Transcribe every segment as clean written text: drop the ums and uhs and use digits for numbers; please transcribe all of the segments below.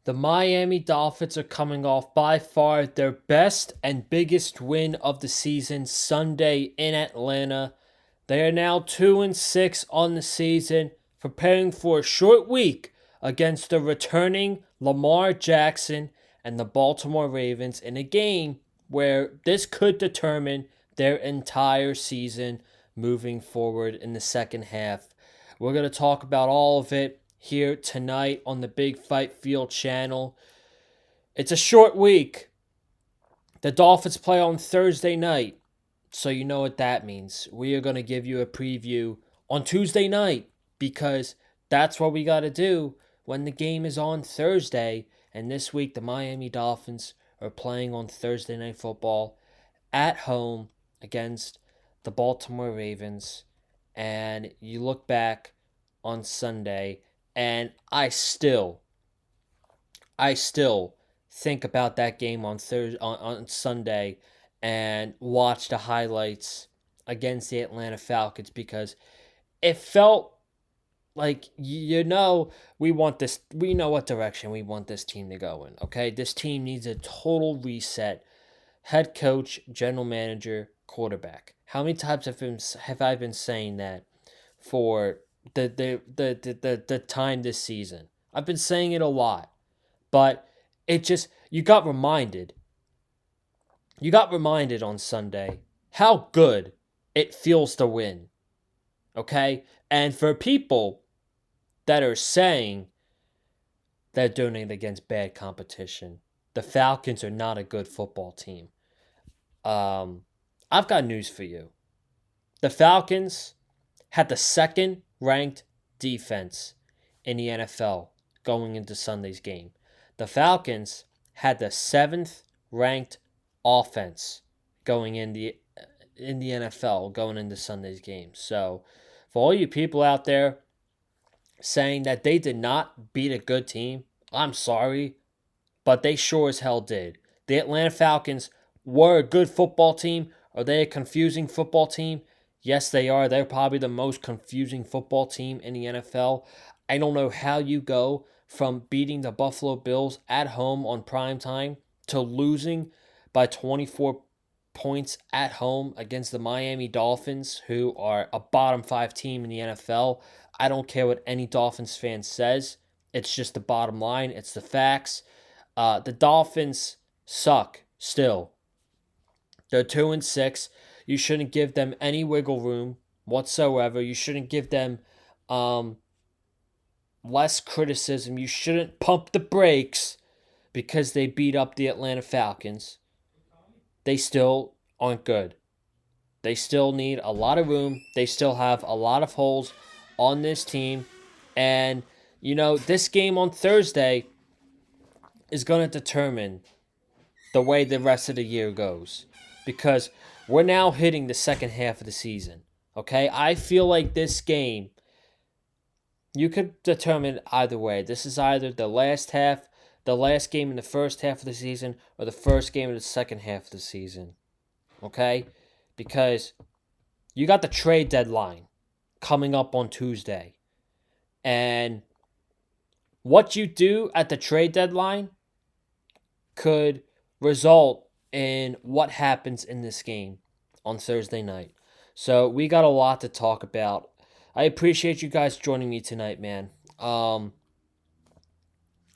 The Miami Dolphins are coming off by far their best and biggest win of the season Sunday in Atlanta. They are now 2-6 on the season, preparing for a short week against the returning Lamar Jackson and the Baltimore Ravens in a game where this could determine their entire season moving forward in the second half. We're going to talk about all of it here tonight on the Big Fight Field channel. It's a short week. The Dolphins play on Thursday night, so you know what that means. We are going to give you a preview on Tuesday night because that's what we got to do when the game is on Thursday. And this week, the Miami Dolphins are playing on Thursday Night Football at home against the Baltimore Ravens. And you look back on Sunday, and I still think about that game on Sunday and watch the highlights against the Atlanta Falcons because it felt like we know what direction we want this team to go in. Okay, this team needs a total reset. Head coach, general manager, quarterback. How many times have I been saying that for the time this season? I've been saying it a lot, but it just you got reminded. You got reminded on Sunday how good it feels to win. Okay? And for people that are saying they're doing it against bad competition, the Falcons are not a good football team. I've got news for you. The Falcons had the second ranked defense in the NFL going into Sunday's game. The Falcons had the seventh ranked offense going in the NFL going into Sunday's game. So, for all you people out there saying that they did not beat a good team, I'm sorry, but they sure as hell did. The Atlanta Falcons were a good football team. Are they a confusing football team? Yes, they are. They're probably the most confusing football team in the NFL. I don't know how you go from beating the Buffalo Bills at home on prime time to losing by 24 points at home against the Miami Dolphins, who are a bottom 5 team in the NFL. I don't care what any Dolphins fan says. It's just the bottom line. It's the facts. The Dolphins suck still. They're 2-6. You shouldn't give them any wiggle room whatsoever. You shouldn't give them less criticism. You shouldn't pump the brakes because they beat up the Atlanta Falcons. They still aren't good. They still need a lot of room. They still have a lot of holes on this team. And, this game on Thursday is going to determine the way the rest of the year goes. Because we're now hitting the second half of the season. Okay? I feel like this game, you could determine either way. This is either the last game in the first half of the season, or the first game of the second half of the season. Okay? Because you got the trade deadline coming up on Tuesday. And what you do at the trade deadline could result in what happens in this game on Thursday night. So we got a lot to talk about. I appreciate you guys joining me tonight, man.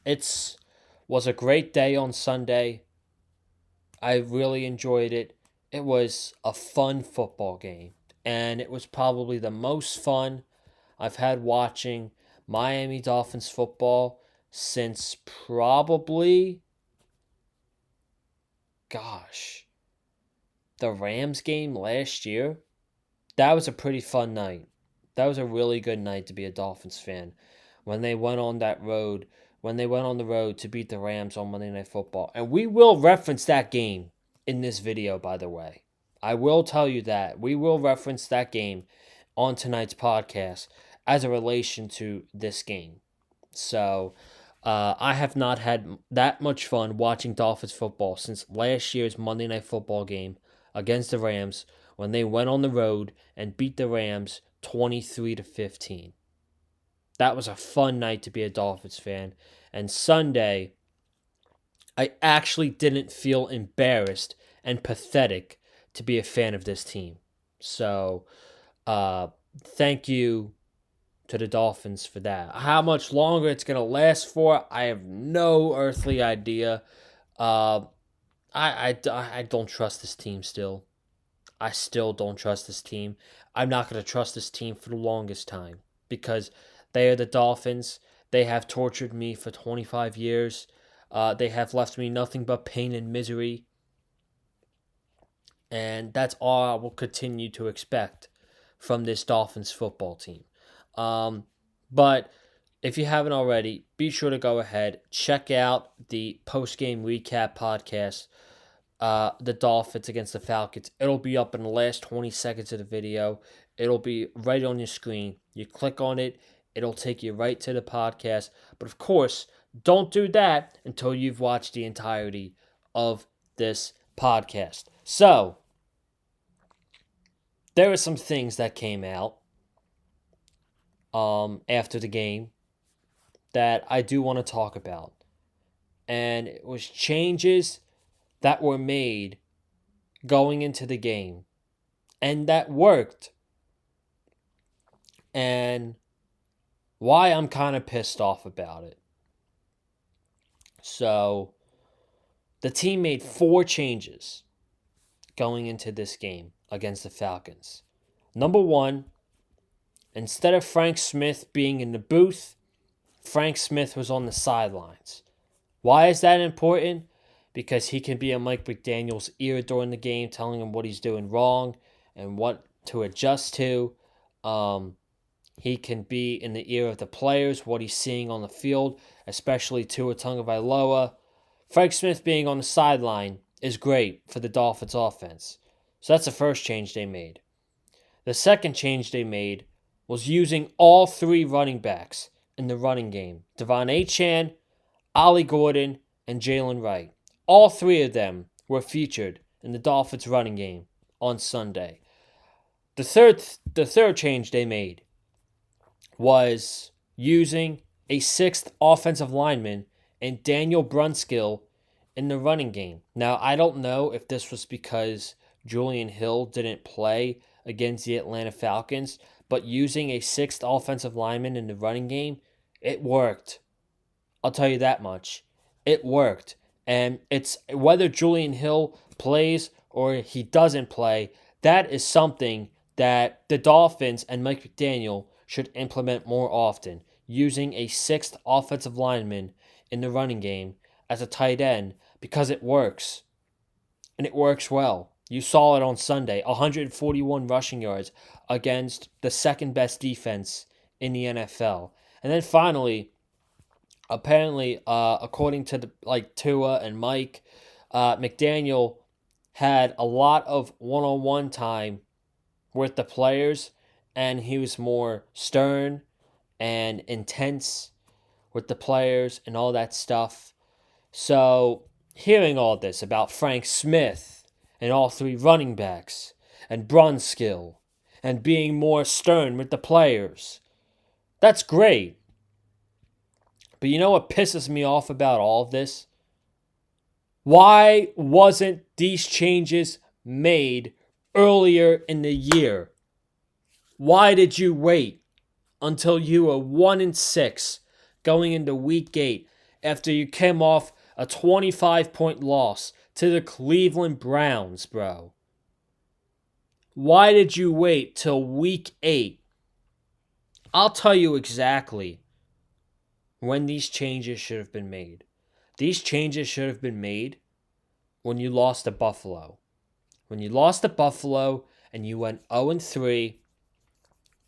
It was a great day on Sunday. I really enjoyed it. It was a fun football game, and it was probably the most fun I've had watching Miami Dolphins football since probably, the Rams game last year. That was a pretty fun night. That was a really good night to be a Dolphins fan. When they went on the road to beat the Rams on Monday Night Football. And we will reference that game in this video, by the way. I will tell you that. We will reference that game on tonight's podcast as a relation to this game. So, I have not had that much fun watching Dolphins football since last year's Monday Night Football game against the Rams when they went on the road and beat the Rams 23-15. That was a fun night to be a Dolphins fan. And Sunday I actually didn't feel embarrassed and pathetic to be a fan of this team. So, uh, thank you to the Dolphins for that. How much longer it's going to last for, I have no earthly idea. Uh, I don't trust this team still. I still don't trust this team. I'm not going to trust this team for the longest time because they are the Dolphins. They have tortured me for 25 years. They have left me nothing but pain and misery. And that's all I will continue to expect from this Dolphins football team. Um, but if you haven't already, be sure to go ahead, check out the post game recap podcast, the Dolphins against the Falcons. It'll be up in the last 20 seconds of the video. It'll be right on your screen. You click on it, it'll take you right to the podcast. But of course, don't do that until you've watched the entirety of this podcast. So, there are some things that came out after the game that I do want to talk about. And it was changes that were made going into the game. And that worked. And why I'm kind of pissed off about it. So, the team made 4 changes going into this game against the Falcons. Number 1, instead of Frank Smith being in the booth, Frank Smith was on the sidelines. Why is that important? Because he can be in Mike McDaniel's ear during the game, telling him what he's doing wrong and what to adjust to. He can be in the ear of the players, what he's seeing on the field, especially Tua Tagovailoa. Frank Smith being on the sideline is great for the Dolphins offense. So that's the first change they made. The second change they made was using all 3 running backs in the running game. Devon Achane, Ollie Gordon, and Jalen Wright. All 3 of them were featured in the Dolphins running game on Sunday. The third change they made was using a 6th offensive lineman and Daniel Brunskill in the running game. Now, I don't know if this was because Julian Hill didn't play against the Atlanta Falcons, but using a 6th offensive lineman in the running game, it worked. I'll tell you that much. It worked. And it's whether Julian Hill plays or he doesn't play, that is something that the Dolphins and Mike McDaniel should implement more often. Using a 6th offensive lineman in the running game as a tight end because it works. And it works well. You saw it on Sunday. 141 rushing yards against the second best defense in the NFL. And then finally, apparently, according to Tua and Mike, McDaniel had a lot of one-on-one time with the players, and he was more stern and intense with the players and all that stuff. So, hearing all this about Frank Smith and all 3 running backs and Brunskill and being more stern with the players, that's great. But you know what pisses me off about all of this? Why wasn't these changes made earlier in the year? Why did you wait until you were 1-6 going into week 8 after you came off a 25-point loss to the Cleveland Browns, bro? Why did you wait till week 8? I'll tell you exactly when these changes should have been made. These changes should have been made when you lost to Buffalo. When you lost to Buffalo and you went 0-3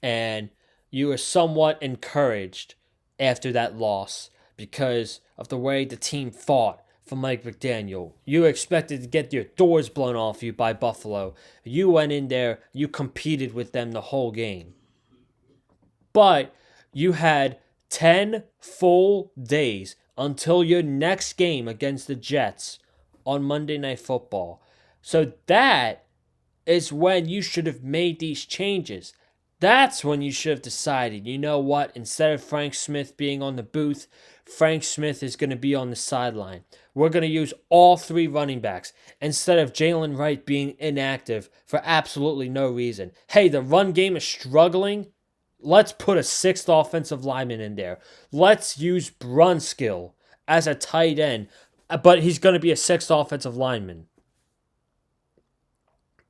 and you were somewhat encouraged after that loss because of the way the team fought for Mike McDaniel. You expected to get your doors blown off you by Buffalo. You went in there, you competed with them the whole game. But you had 10 full days until your next game against the Jets on Monday Night Football. So that is when you should have made these changes. That's when you should have decided, you know what, instead of Frank Smith being on the booth, Frank Smith is going to be on the sideline. We're going to use all three running backs instead of Jalen Wright being inactive for absolutely no reason. Hey, the run game is struggling. Let's put a sixth offensive lineman in there. Let's use Brunskill as a tight end, but he's going to be a sixth offensive lineman.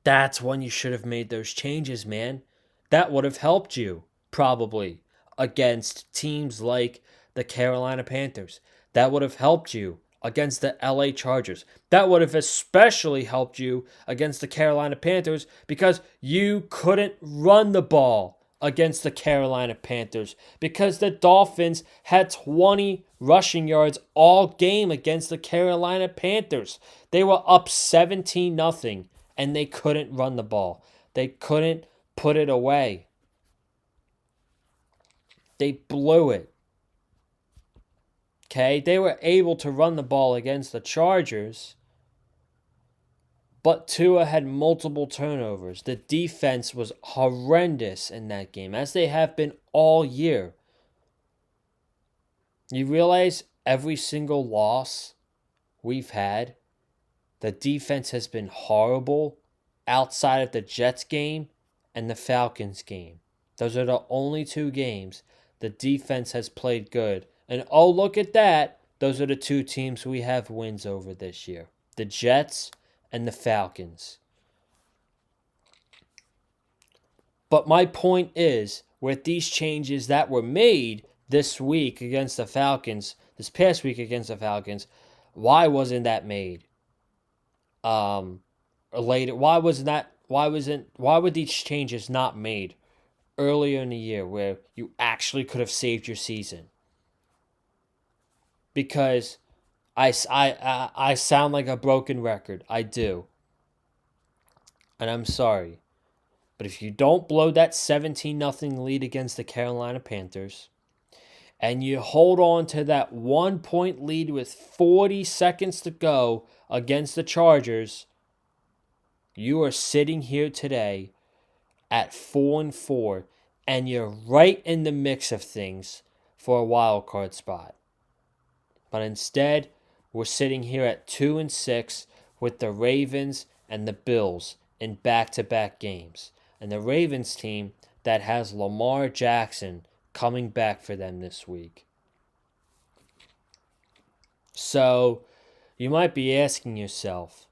That's when you should have made those changes, man. That would have helped you, probably, against teams like the Carolina Panthers. That would have helped you against the LA Chargers. That would have especially helped you against the Carolina Panthers because you couldn't run the ball against the Carolina Panthers because the Dolphins had 20 rushing yards all game against the Carolina Panthers. They were up 17-0 and they couldn't run the ball. They couldn't put it away. They blew it. Okay, they were able to run the ball against the Chargers, but Tua had multiple turnovers. The defense was horrendous in that game, as they have been all year. You realize every single loss we've had, the defense has been horrible outside of the Jets game and the Falcons game. Those are the only two games the defense has played good. And oh, look at that. Those are the two teams we have wins over this year. The Jets and the Falcons. But my point is, with these changes that were made this week against the Falcons, this past week against the Falcons, why wasn't that made? Later, why were these changes not made earlier in the year where you actually could have saved your season? Because I sound like a broken record. I do. And I'm sorry. But if you don't blow that 17-0 lead against the Carolina Panthers, and you hold on to that 1-point lead with 40 seconds to go against the Chargers, you are sitting here today at 4-4, and you're right in the mix of things for a wild card spot. But instead, we're sitting here at 2-6 with the Ravens and the Bills in back-to-back games. And the Ravens team that has Lamar Jackson coming back for them this week. So, you might be asking yourself,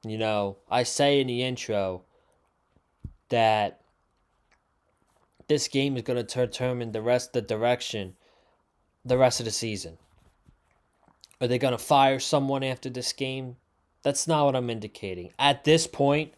I say in the intro that this game is going to determine the rest of the season. Are they going to fire someone after this game? That's not what I'm indicating. At this point,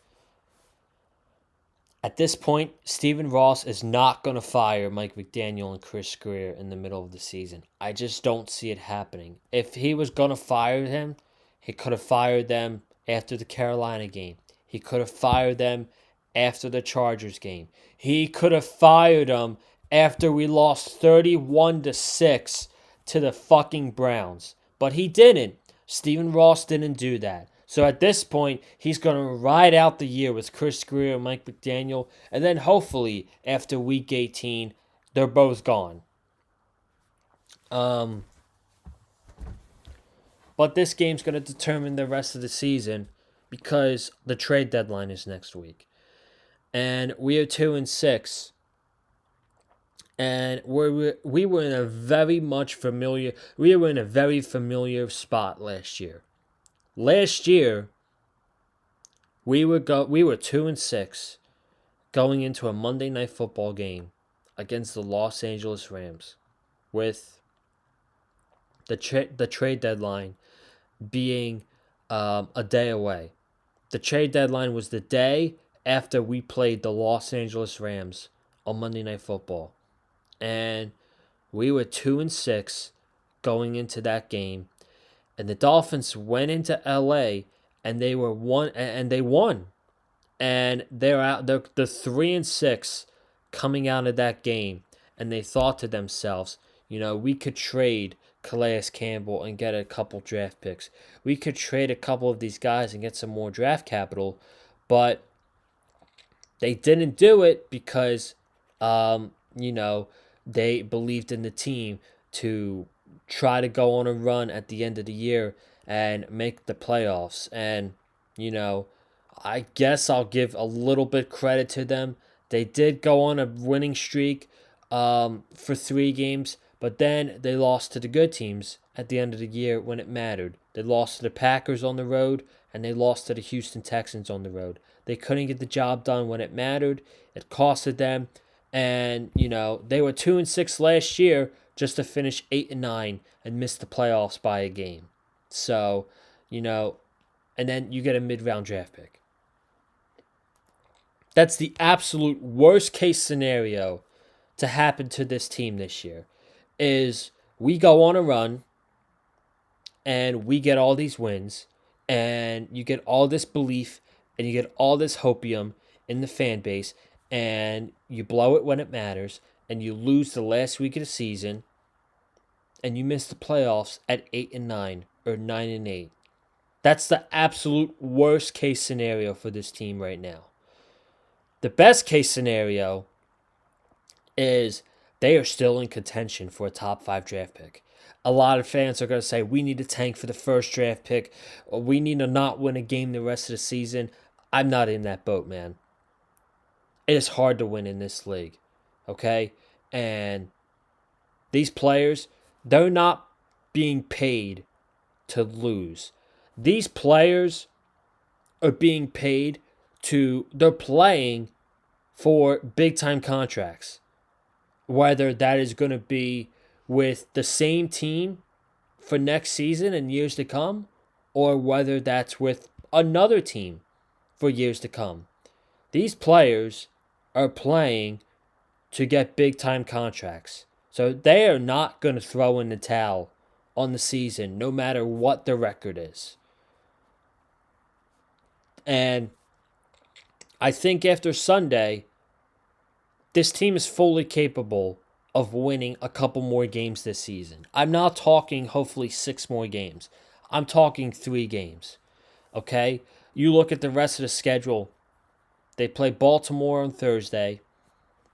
Stephen Ross is not going to fire Mike McDaniel and Chris Greer in the middle of the season. I just don't see it happening. If he was going to fire him, he could have fired them after the Carolina game. He could have fired them after the Chargers game. He could have fired them after we lost 31-6 to the fucking Browns. But he didn't. Stephen Ross didn't do that. So at this point, he's going to ride out the year with Chris Greer and Mike McDaniel. And then hopefully, after week 18, they're both gone. But this game's going to determine the rest of the season because the trade deadline is next week. And we are 2-6. And we were in a very familiar spot last year. Last year, we were 2-6 going into a Monday Night Football game against the Los Angeles Rams, with the trade deadline being a day away. The trade deadline was the day after we played the Los Angeles Rams on Monday Night Football. And we were 2-6 going into that game. And the Dolphins went into LA and they won. And they're out. They're 3-6 coming out of that game. And they thought to themselves, we could trade Calais Campbell and get a couple draft picks. We could trade a couple of these guys and get some more draft capital. But they didn't do it because, they believed in the team to try to go on a run at the end of the year and make the playoffs. And, you know, I guess I'll give a little bit credit to them. They did go on a winning streak for 3 games, but then they lost to the good teams at the end of the year when it mattered. They lost to the Packers on the road, and they lost to the Houston Texans on the road. They couldn't get the job done when it mattered. It costed them. And, they were 2-6 last year just to finish 8-9 and miss the playoffs by a game. So, and then you get a mid-round draft pick. That's the absolute worst case scenario to happen to this team this year. Is we go on a run and we get all these wins and you get all this belief and you get all this hopium in the fan base and you blow it when it matters and you lose the last week of the season and you miss the playoffs at 8-9 or 9-8. That's the absolute worst case scenario for this team right now. The best case scenario is they are still in contention for a top 5 draft pick. A lot of fans are going to say, we need to tank for the first draft pick, or we need to not win a game the rest of the season. I'm not in that boat, man. It is hard to win in this league, okay? And these players, they're not being paid to lose. These players are being paid they're playing for big-time contracts. Whether that is going to be with the same team for next season and years to come, or whether that's with another team for years to come. These players are playing to get big-time contracts. So they are not going to throw in the towel on the season, no matter what the record is. And I think after Sunday, this team is fully capable of winning a couple more games this season. I'm not talking hopefully 6 more games. I'm talking 3 games. Okay? You look at the rest of the schedule. They play Baltimore on Thursday.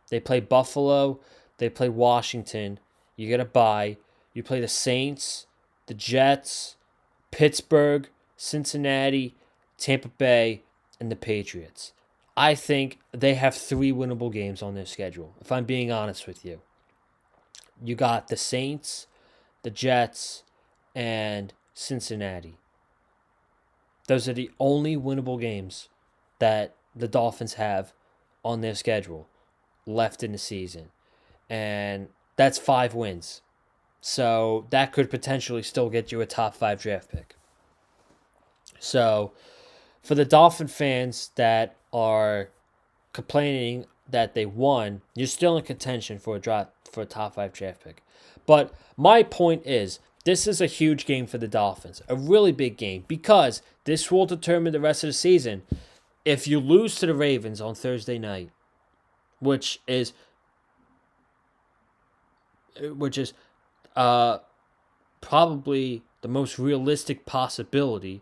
They play Buffalo. They play Washington. You get a bye. You play the Saints, the Jets, Pittsburgh, Cincinnati, Tampa Bay, and the Patriots. I think they have 3 winnable games on their schedule, if I'm being honest with you. You got the Saints, the Jets, and Cincinnati. Those are the only winnable games that the Dolphins have on their schedule left in the season. And that's 5 wins. So that could potentially still get you a top 5 draft pick. So for the Dolphin fans that are complaining that they won, you're still in contention for a top 5 draft pick. But my point is, this is a huge game for the Dolphins, a really big game, because this will determine the rest of the season. If you lose to the Ravens on Thursday night, which is probably the most realistic possibility.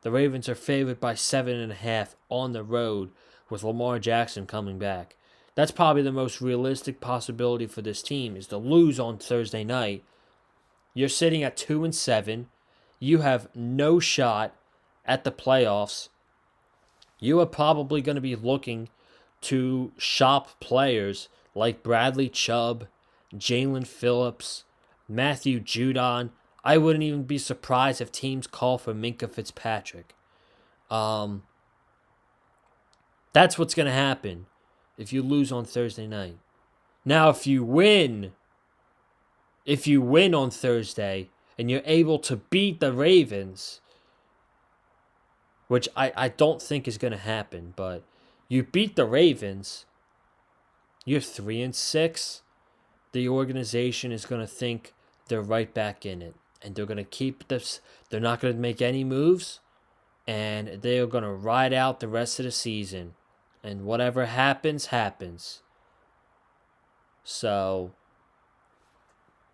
The Ravens are favored by 7.5 on the road with Lamar Jackson coming back. That's probably the most realistic possibility for this team, is to lose on Thursday night. You're sitting at 2-7. You have no shot at the playoffs. You are probably going to be looking to shop players like Bradley Chubb, Jalen Phillips, Matthew Judon. I wouldn't even be surprised if teams call for Minkah Fitzpatrick. That's what's going to happen if you lose on Thursday night. Now, if you win on Thursday and you're able to beat the Ravens, which I don't think is going to happen, but you beat the Ravens, you're 3-6. The organization is going to think they're right back in it. And they're going to keep this. They're not going to make any moves. And they're going to ride out the rest of the season. And whatever happens, happens. So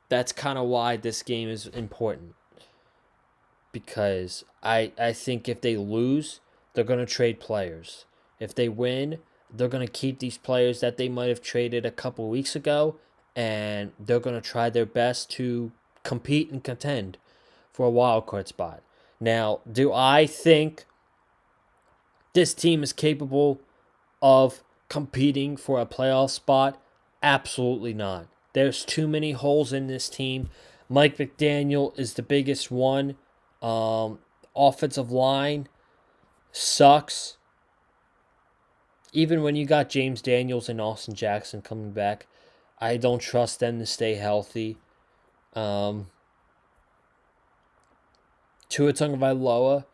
that's kind of why this game is important. Because I think if they lose, they're going to trade players. If they win, they're going to keep these players that they might have traded a couple weeks ago. And they're going to try their best to compete and contend for a wild card spot. Now, do I think this team is capable of competing for a playoff spot? Absolutely not. There's too many holes in this team. Mike McDaniel is the biggest one. Offensive line sucks. Even when you got James Daniels and Austin Jackson coming back, I don't trust them to stay healthy. Tua Tagovailoa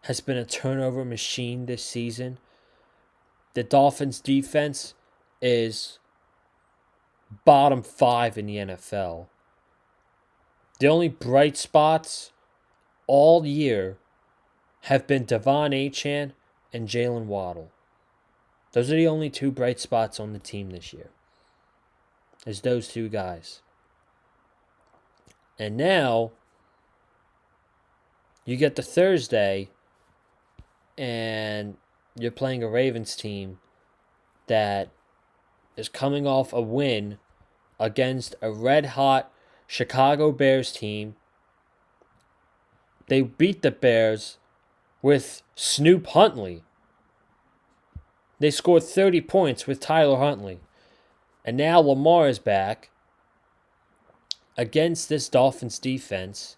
has been a turnover machine this season. The Dolphins' defense is bottom 5 in the NFL. The only bright spots all year have been Devon Achane and Jalen Waddle. Those are the only 2 bright spots on the team this year. Is those 2 guys. And now you get to Thursday and you're playing a Ravens team that is coming off a win against a red-hot Chicago Bears team. They beat the Bears with Snoop Huntley. They scored 30 points with Tyler Huntley. And now Lamar is back against this Dolphins defense.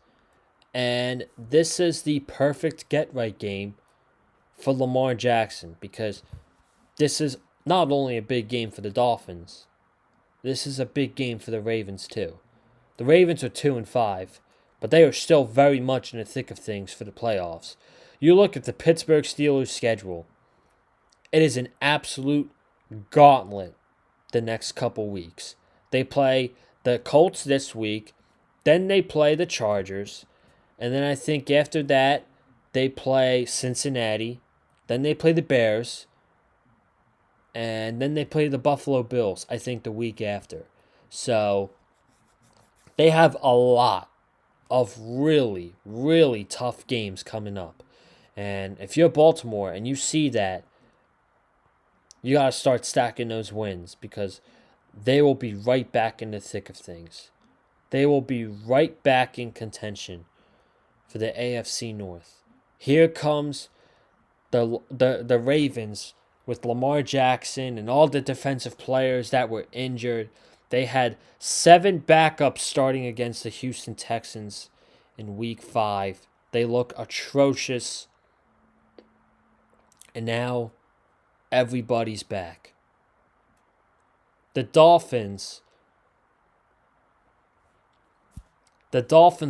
And this is the perfect get-right game for Lamar Jackson, because this is not only a big game for the Dolphins, this is a big game for the Ravens too. The Ravens are 2-5, but they are still very much in the thick of things for the playoffs. You look at the Pittsburgh Steelers' schedule. It is an absolute gauntlet the next couple weeks. They play the Colts this week, then they play the Chargers, and then I think after that they play Cincinnati, then they play the Bears, and then they play the Buffalo Bills, I think the week after. So they have a lot of really, really tough games coming up. And if you're Baltimore and you see that, you got to start stacking those wins, because they will be right back in the thick of things. They will be right back in contention for the AFC North. Here comes the Ravens with Lamar Jackson and all the defensive players that were injured. They had 7 backups starting against the Houston Texans in Week 5. They look atrocious. And now everybody's back. The Dolphins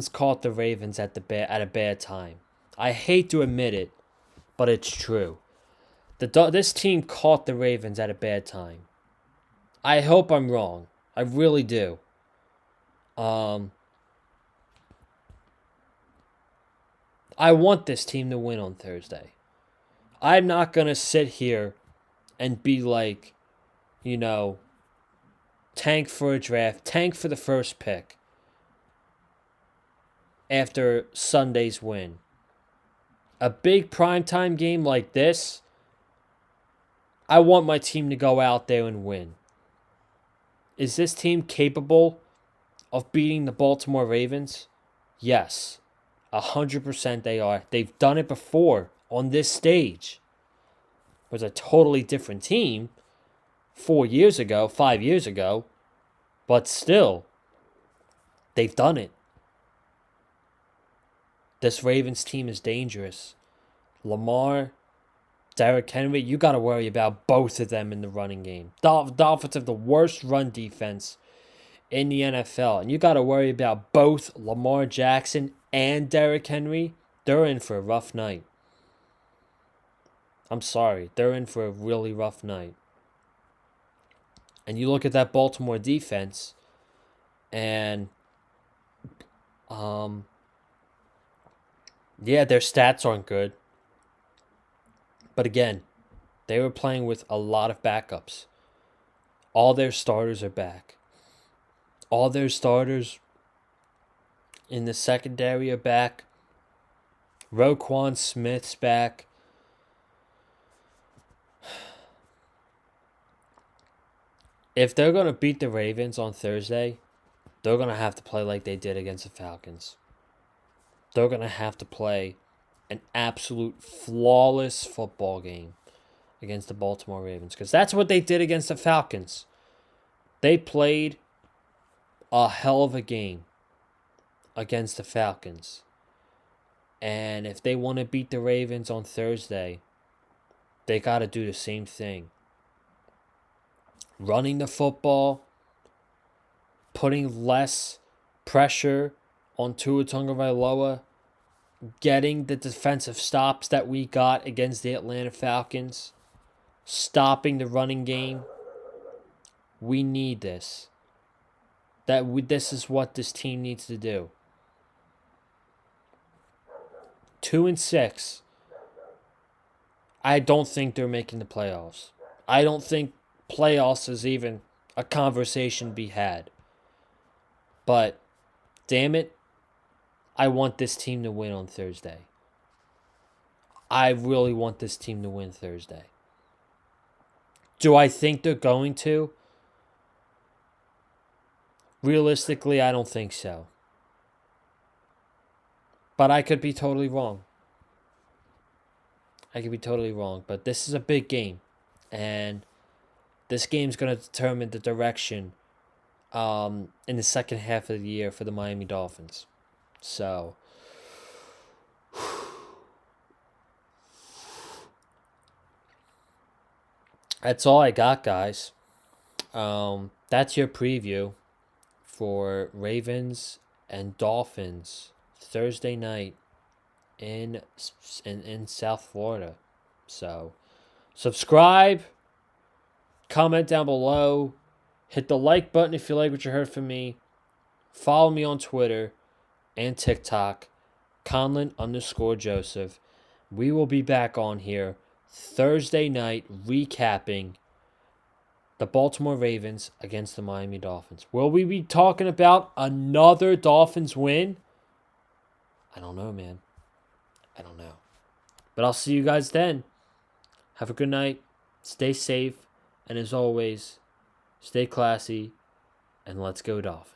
caught the Ravens at a bad time. I hate to admit it, but it's true. This team caught the Ravens at a bad time. I hope I'm wrong. I really do. I want this team to win on Thursday. I'm not going to sit here and be like, tank for a draft, tank for the first pick after Sunday's win. A big primetime game like this, I want my team to go out there and win. Is this team capable of beating the Baltimore Ravens? Yes, 100% they are. They've done it before on this stage. It was a totally different team 5 years ago, but still, they've done it. This Ravens team is dangerous. Lamar, Derrick Henry, you got to worry about both of them in the running game. Dolphins have the worst run defense in the NFL, and you got to worry about both Lamar Jackson and Derrick Henry. They're in for a rough night. I'm sorry, they're in for a really rough night. And you look at that Baltimore defense, and their stats aren't good. But again, they were playing with a lot of backups. All their starters are back. All their starters in the secondary are back. Roquan Smith's back. If they're going to beat the Ravens on Thursday, they're going to have to play like they did against the Falcons. They're going to have to play an absolute flawless football game against the Baltimore Ravens, because that's what they did against the Falcons. They played a hell of a game against the Falcons. And if they want to beat the Ravens on Thursday, they got to do the same thing. Running the football, putting less pressure on Tua Tagovailoa, getting the defensive stops that we got against the Atlanta Falcons, stopping the running game. We need this. This is what this team needs to do. 2-6. I don't think they're making the playoffs. I don't think playoffs is even a conversation to be had. But, damn it, I want this team to win on Thursday. I really want this team to win Thursday. Do I think they're going to? Realistically, I don't think so. But I could be totally wrong. But this is a big game. And this game's going to determine the direction in the second half of the year for the Miami Dolphins. So, that's all I got, guys. That's your preview for Ravens and Dolphins Thursday night in South Florida. So, subscribe, comment down below, hit the like button if you like what you heard from me. Follow me on Twitter and TikTok, Conlon_Joseph. We will be back on here Thursday night recapping the Baltimore Ravens against the Miami Dolphins. Will we be talking about another Dolphins win? I don't know, man. I don't know. But I'll see you guys then. Have a good night. Stay safe. And as always, stay classy. And let's go Dolphins.